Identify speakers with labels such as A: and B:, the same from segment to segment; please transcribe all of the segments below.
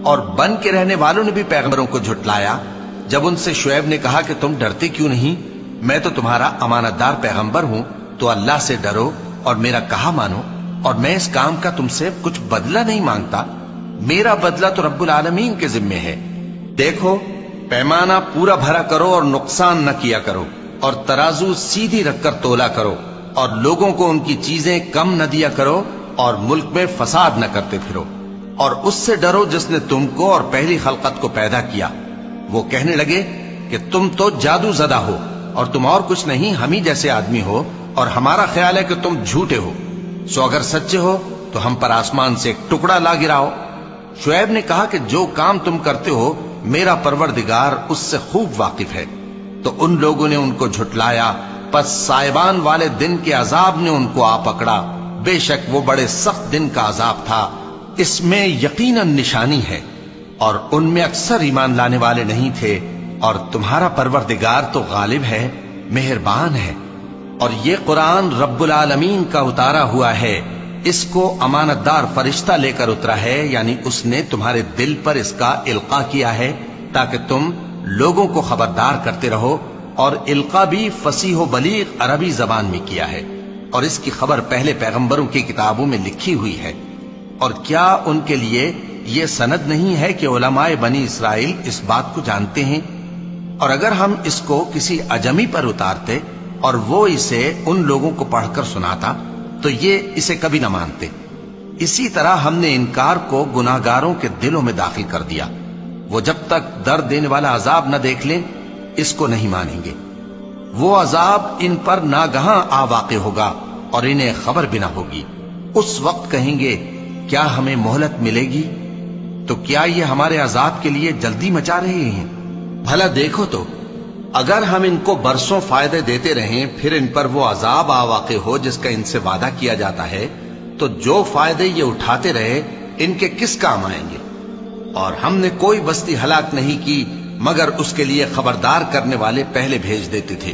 A: اور بن کے رہنے والوں نے بھی پیغمبروں کو جھٹلایا جب ان سے شعیب نے کہا کہ تم ڈرتے کیوں نہیں؟ میں تو تمہارا امانت دار پیغمبر ہوں، تو اللہ سے ڈرو اور میرا کہا مانو، اور میں اس کام کا تم سے کچھ بدلہ نہیں مانگتا، میرا بدلہ تو رب العالمین کے ذمے ہے۔ دیکھو پیمانہ پورا بھرا کرو اور نقصان نہ کیا کرو، اور ترازو سیدھی رکھ کر تولا کرو، اور لوگوں کو ان کی چیزیں کم نہ دیا کرو، اور ملک میں فساد نہ کرتے پھرو، اور اس سے ڈرو جس نے تم کو اور پہلی خلقت کو پیدا کیا۔ وہ کہنے لگے کہ تم تو جادو زدہ ہو اور تم اور کچھ نہیں، ہم ہی جیسے آدمی ہو، اور ہمارا خیال ہے کہ تم جھوٹے ہو، سو اگر سچے ہو تو ہم پر آسمان سے ایک ٹکڑا لا گراؤ۔ شعیب نے کہا کہ جو کام تم کرتے ہو میرا پروردگار اس سے خوب واقف ہے۔ تو ان لوگوں نے ان کو جھٹلایا، پس سائبان والے دن کے عذاب نے ان کو آ پکڑا، بے شک وہ بڑے سخت دن کا عذاب تھا، اس میں یقیناً نشانی ہے، اور ان میں اکثر ایمان لانے والے نہیں تھے، اور تمہارا پروردگار تو غالب ہے، مہربان ہے۔ اور یہ قرآن رب العالمین کا اتارا ہوا ہے، اس کو امانت دار فرشتہ لے کر اترا ہے، یعنی اس نے تمہارے دل پر اس کا القاء کیا ہے تاکہ تم لوگوں کو خبردار کرتے رہو، اور القاء بھی فصیح و بلیغ عربی زبان میں کیا ہے، اور اس کی خبر پہلے پیغمبروں کی کتابوں میں لکھی ہوئی ہے۔ اور کیا ان کے لیے یہ سند نہیں ہے کہ علماء بنی اسرائیل اس بات کو جانتے ہیں؟ اور اگر ہم اس کو کسی اجمی پر اتارتے اور وہ اسے ان لوگوں کو پڑھ کر سناتا تو یہ اسے کبھی نہ مانتے۔ اسی طرح ہم نے انکار کو گناہگاروں کے دلوں میں داخل کر دیا، وہ جب تک درد دینے والا عذاب نہ دیکھ لیں اس کو نہیں مانیں گے۔ وہ عذاب ان پر ناگہاں آ واقع ہوگا اور انہیں خبر بھی نہ ہوگی۔ اس وقت کہیں گے کیا ہمیں مہلت ملے گی؟ تو کیا یہ ہمارے عذاب کے لیے جلدی مچا رہے ہیں؟ بھلا دیکھو تو اگر ہم ان کو برسوں فائدے دیتے رہیں پھر ان پر وہ عذاب آ واقع ہو جس کا ان سے وعدہ کیا جاتا ہے، تو جو فائدے یہ اٹھاتے رہے ان کے کس کام آئیں گے؟ اور ہم نے کوئی بستی ہلاک نہیں کی مگر اس کے لیے خبردار کرنے والے پہلے بھیج دیتے تھے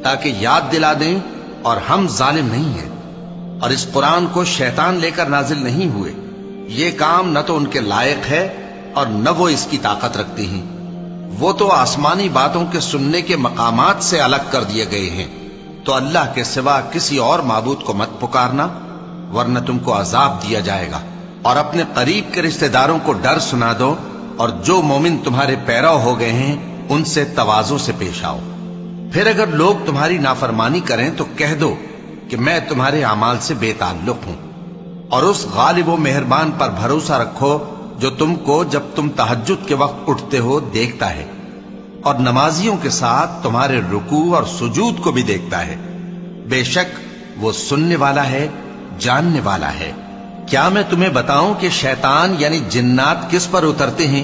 A: تاکہ یاد دلا دیں، اور ہم ظالم نہیں ہیں۔ اور اس قرآن کو شیطان لے کر نازل نہیں ہوئے، یہ کام نہ تو ان کے لائق ہے اور نہ وہ اس کی طاقت رکھتے ہیں، وہ تو آسمانی باتوں کے سننے کے مقامات سے الگ کر دیے گئے ہیں۔ تو اللہ کے سوا کسی اور معبود کو مت پکارنا ورنہ تم کو عذاب دیا جائے گا، اور اپنے قریب کے رشتہ داروں کو ڈر سنا دو، اور جو مومن تمہارے پیرو ہو گئے ہیں ان سے تواضع سے پیش آؤ۔ پھر اگر لوگ تمہاری نافرمانی کریں تو کہہ دو کہ میں تمہارے اعمال سے بے تعلق ہوں، اور اس غالب و مہربان پر بھروسہ رکھو جو تم کو جب تم تہجد کے وقت اٹھتے ہو دیکھتا ہے، اور نمازیوں کے ساتھ تمہارے رکوع اور سجود کو بھی دیکھتا ہے، بے شک وہ سننے والا ہے، جاننے والا ہے۔ کیا میں تمہیں بتاؤں کہ شیطان یعنی جنات کس پر اترتے ہیں؟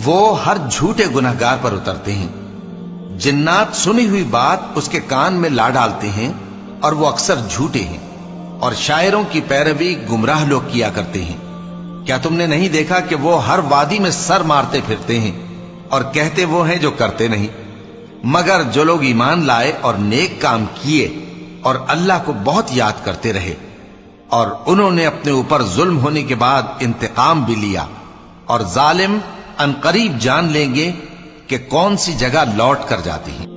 A: وہ ہر جھوٹے گناہگار پر اترتے ہیں۔ جنات سنی ہوئی بات اس کے کان میں لا ڈالتے ہیں اور وہ اکثر جھوٹے ہیں، اور شاعروں کی پیروی گمراہ لوگ کیا کرتے ہیں۔ کیا تم نے نہیں دیکھا کہ وہ ہر وادی میں سر مارتے پھرتے ہیں اور کہتے وہ ہیں جو کرتے نہیں؟ مگر جو لوگ ایمان لائے اور نیک کام کیے اور اللہ کو بہت یاد کرتے رہے، اور انہوں نے اپنے اوپر ظلم ہونے کے بعد انتقام بھی لیا، اور ظالم عنقریب جان لیں گے کہ کون سی جگہ لوٹ کر جاتے ہیں۔